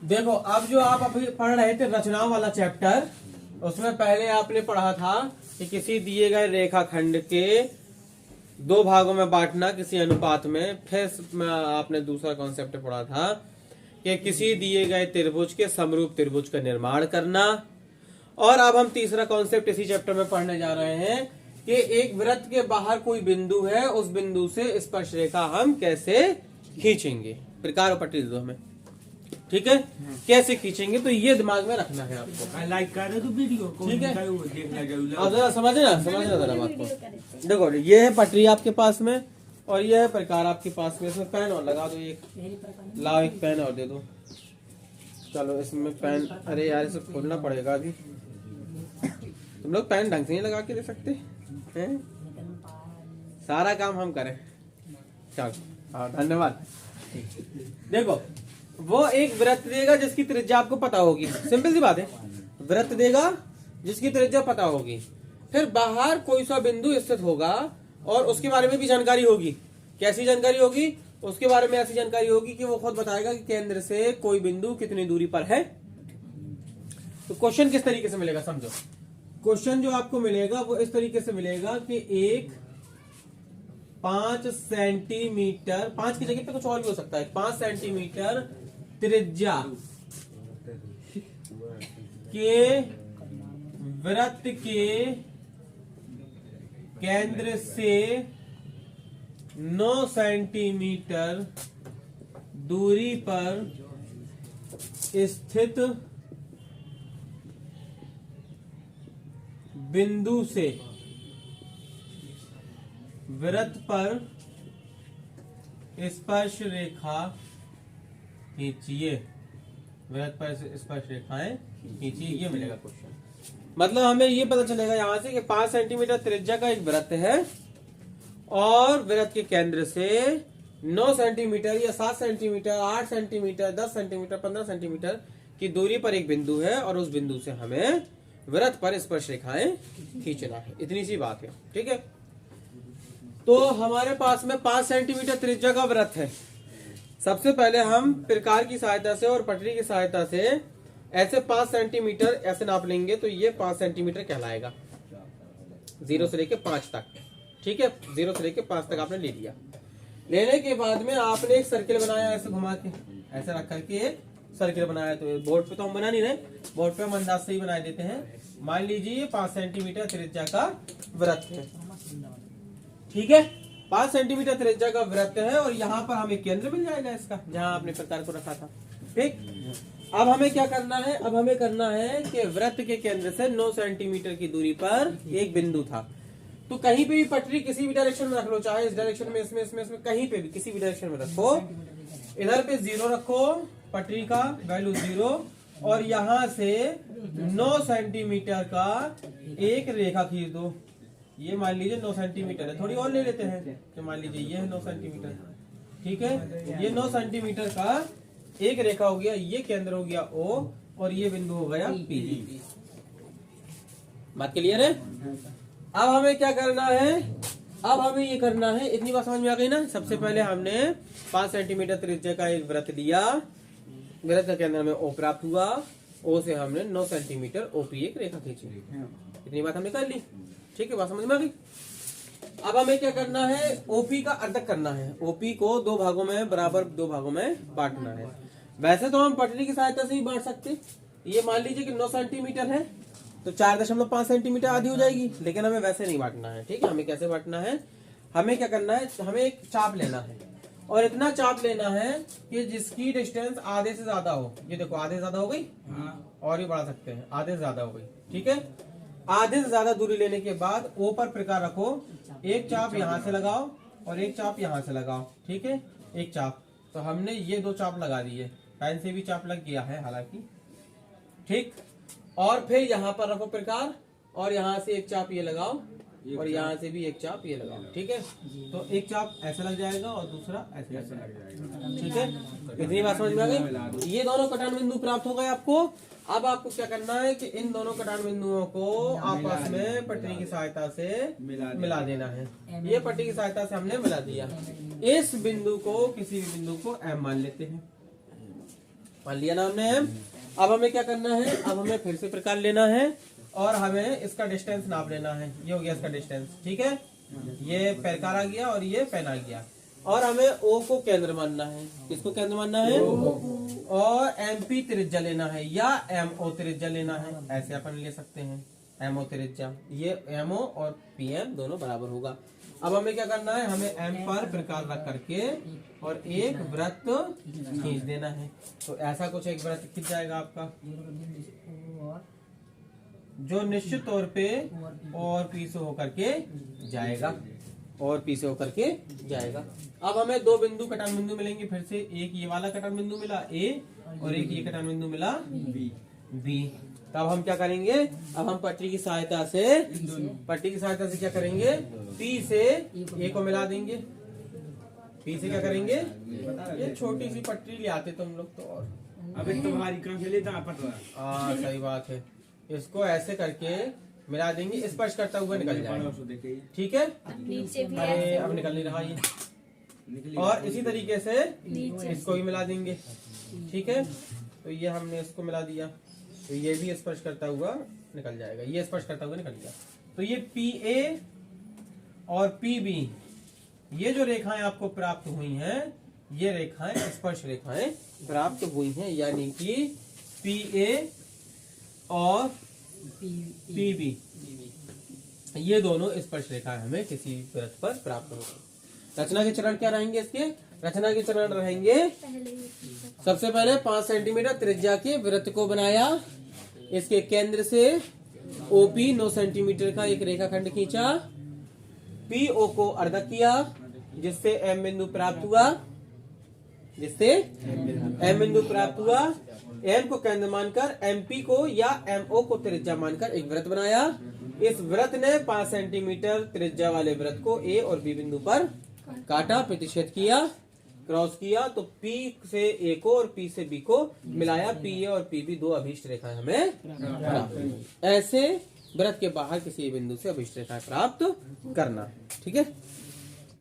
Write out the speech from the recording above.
देखो अब जो आप अभी पढ़ रहे थे रचनाओं वाला चैप्टर, उसमें पहले आपने पढ़ा था कि किसी दिए गए रेखाखंड के दो भागों में बांटना किसी अनुपात में। फिर आपने दूसरा कॉन्सेप्ट पढ़ा था कि किसी दिए गए त्रिभुज के समरूप त्रिभुज का निर्माण करना। और अब हम तीसरा कॉन्सेप्ट इसी चैप्टर में पढ़ने जा रहे हैं कि एक वृत्त के बाहर कोई बिंदु है, उस बिंदु से स्पर्श रेखा हम कैसे खींचेंगे। प्रकार और पट्टी दो हमें, ठीक है, कैसे खींचेंगे, तो ये दिमाग में रखना है आपको। लाइक कर दो वीडियो को, ठीक है, देखना जरूर। आप जरा समझना जरा बात को। देखो ये है पटरी आपके पास में और ये है प्रकार आपके पास में। इसमें पेन और लगा दो, एक लाओ, एक पेन और दे दो। चलो इसमें पेन, अरे यार इसे खोलना पड़ेगा अभी। तुम लोग पेन ढंग से नहीं लगा के दे सकते हैं? सारा काम हम करें। चलो हाँ, धन्यवाद। देखो वो एक वृत्त देगा जिसकी त्रिज्या आपको पता होगी, सिंपल सी बात है। वृत्त देगा जिसकी त्रिज्या पता होगी, फिर बाहर कोई सा बिंदु स्थित होगा और उसके बारे में भी जानकारी होगी। कैसी जानकारी होगी? उसके बारे में ऐसी जानकारी होगी कि वो खुद बताएगा कि केंद्र से कोई बिंदु कितनी दूरी पर है। तो क्वेश्चन किस तरीके से मिलेगा समझो। क्वेश्चन जो आपको मिलेगा वो इस तरीके से मिलेगा कि एक 5 सेंटीमीटर, 5 की जगह पे कुछ और भी हो सकता है, 5 सेंटीमीटर त्रिज्या के वृत्त के केंद्र से 9 सेंटीमीटर दूरी पर स्थित बिंदु से वृत्त पर स्पर्श रेखा खींचिए। वृत्त पर स्पर्श रेखाएं खींचिए, ये मिलेगा क्वेश्चन। मतलब हमें ये पता चलेगा यहां से कि 5 सेंटीमीटर त्रिज्या का एक वृत्त है और वृत्त के केंद्र से 9 सेंटीमीटर या 7 सेंटीमीटर, 8 सेंटीमीटर, 10 सेंटीमीटर, 15 सेंटीमीटर की दूरी पर एक बिंदु है और उस बिंदु से हमें वृत्त पर स्पर्श रेखाएं खींचना है। इतनी सी बात है, ठीक है। तो हमारे पास में 5 सेंटीमीटर त्रिज्या का वृत्त है। सबसे पहले हम प्रकार की सहायता से और पटरी की सहायता से ऐसे 5 सेंटीमीटर ऐसे नाप लेंगे, तो ये 5 सेंटीमीटर कहलाएगा 0 से लेके 5 तक, ठीक है। 0 से लेके 5 तक आपने ले लिया। लेने के बाद में आपने एक सर्किल बनाया, ऐसे घुमा के ऐसे रख करके एक सर्किल बनाया। तो बोर्ड पे तो हम बना नहीं रहे, बोर्ड पे हम अंदाज से ही बना देते हैं। मान लीजिए ये 5 सेंटीमीटर त्रिज्या का वृत्त है, ठीक है। 5 सेंटीमीटर त्रिज्या का वृत्त है और यहाँ पर हमें केंद्र मिल जाएगा इसका, जहां आपने प्रकार को रखा था, ठीक। अब हमें क्या करना है? अब हमें करना है कि वृत्त के केंद्र से 9 सेंटीमीटर की दूरी पर एक बिंदु था। तो कहीं पे भी पटरी किसी भी डायरेक्शन में रख लो, चाहे इस डायरेक्शन में, इसमें कहीं पे भी किसी भी डायरेक्शन में रखो। इधर पे 0 रखो, पटरी का वैल्यू 0, और यहाँ से 9 सेंटीमीटर का एक रेखा खींच दो। ये मान लीजिए 9 सेंटीमीटर है, थोड़ी और ले लेते हैं कि मान लीजिए ये है 9 सेंटीमीटर, ठीक है। ये 9 सेंटीमीटर का एक रेखा हो गया, ये केंद्र हो गया O और ये बिंदु हो गया P। बात क्लियर है? अब हमें क्या करना है? अब हमें ये करना है, इतनी बात समझ में आ गई ना। सबसे पहले हमने 5 सेंटीमीटर त्रिज्या का एक वृत्त लिया, वृत्त के केंद्र में O प्राप्त हुआ, O से हमने 9 सेंटीमीटर OP एक रेखा खींची। इतनी बात हमने कर ली, ठीक है, बात समझ में आ गई। अब हमें क्या करना है? OP का अर्धक करना है। OP को 2 भागों में, बराबर 2 भागों में बांटना है। वैसे तो हम पटरी की सहायता से ही बांट सकते। ये मान लीजिए कि 9 सेंटीमीटर है तो 4.5 सेंटीमीटर आधी हो जाएगी, लेकिन हमें वैसे नहीं बांटना है, ठीक है। हमें कैसे बांटना है? हमें क्या करना है? हमें एक चाप लेना है और इतना चाप लेना है कि जिसकी डिस्टेंस आधे से ज्यादा हो। ये देखो आधे से ज्यादा हो गई, और भी बढ़ा सकते हैं, आधे से ज्यादा हो गई, ठीक है। आधे से ज्यादा दूरी लेने के बाद O पर प्रकार रखो, एक चाप यहाँ से लगाओ और एक चाप यहाँ से लगाओ, ठीक है। एक चाप, तो हमने ये 2 चाप लगा दिए, पेन से भी चाप लग गया है हालांकि, ठीक। और फिर यहाँ पर रखो प्रकार और यहाँ से एक चाप ये लगाओ और यहाँ से भी एक चाप ये लगाओ, ठीक है। तो एक चाप ऐसे लग जाएगा और दूसरा ऐसे लग जाएगा, ठीक है। इतनी बात समझ में आ गई। ये दोनों कटान बिंदु प्राप्त हो गए आपको। अब आपको क्या करना है कि इन दोनों कटान बिंदुओं को आपस में पटरी की सहायता से मिला देना है। ये पटरी की सहायता से हमने मिला दिया। इस बिंदु को, किसी भी बिंदु को M मान लेते हैं मान लिया ना हमने M। अब हमें क्या करना है, अब हमें फिर से प्रकार लेना है और हमें इसका डिस्टेंस नाप लेना है। ये हो गया इसका डिस्टेंस, ठीक है। ये प्रकार आ गया और ये पेन आ गया और हमें O को केंद्र मानना है। किसको केंद्र मानना है? और MP त्रिज्या लेना है या MO त्रिज्या लेना है, ऐसे अपन ले सकते हैं। MO त्रिज्या, ये MO और PM दोनों बराबर होगा। अब हमें क्या करना है, हमें M पर प्रकार रख करके और एक वृत्त खींच देना है। तो ऐसा कुछ एक वृत्त खींच जाएगा आपका, जो निश्चित तौर पे और पी से होकर के जाएगा, और पी से होकर के जाएगा। अब हमें दो बिंदु कटान बिंदु मिलेंगे फिर से। एक ये वाला कटान बिंदु मिला A और एक ये कटान बिंदु मिला B। तब हम क्या करेंगे, अब हम पट्टी की सहायता से क्या करेंगे, P से A को मिला देंगे। P से क्या करेंगे, ये छोटी सी पट्टी ले आते तुम लोग तो, और अबे तुम्हारी कहाँ से लेता पता। हाँ सही बात है। इसको ऐसे करके मिला देंगे, स्पर्श करता हुआ निकल जाएगा, ठीक है। नीचे भी अरे ऐसे अब निकल नहीं रहा ये। और इसी तरीके से नीचे इसको भी मिला देंगे, ठीक है। तो ये हमने इसको मिला दिया, तो ये भी स्पर्श करता हुआ निकल जाएगा, ये स्पर्श करता हुआ निकल गया। तो ये PA और PB, ये जो रेखाएं आपको प्राप्त हुई हैं, ये रेखाएं स्पर्श रेखाएं प्राप्त हुई हैं, यानी कि PA और PB, ये दोनों स्पर्श रेखाएं हमें किसी वृत्त पर प्राप्त होगी। रचना के चरण क्या रहेंगे इसके, रचना के चरण रहेंगे, पहले सबसे पहले 5 सेंटीमीटर त्रिज्या के वृत्त को बनाया। इसके केंद्र से OP 9 सेंटीमीटर का एक रेखाखंड खींचा। PO को अर्धक किया, जिससे M बिंदु प्राप्त हुआ, M को केंद्र मानकर MP को या MO को त्रिज्या मानकर एक वृत्त बनाया। इस वृत्त ने 5 सेंटीमीटर त्रिज्या वाले वृत्त को A और B बिंदु पर काटा, प्रतिच्छेद किया, क्रॉस किया। तो P से A को और P से B को मिलाया। PA और PB दो अभिष्ट रेखाएं हमें प्राप्त हुई। ऐसे वृत्त के बाहर किसी बिंदु से अभिष्ट रेखाएं प्राप्त करना, ठीक है।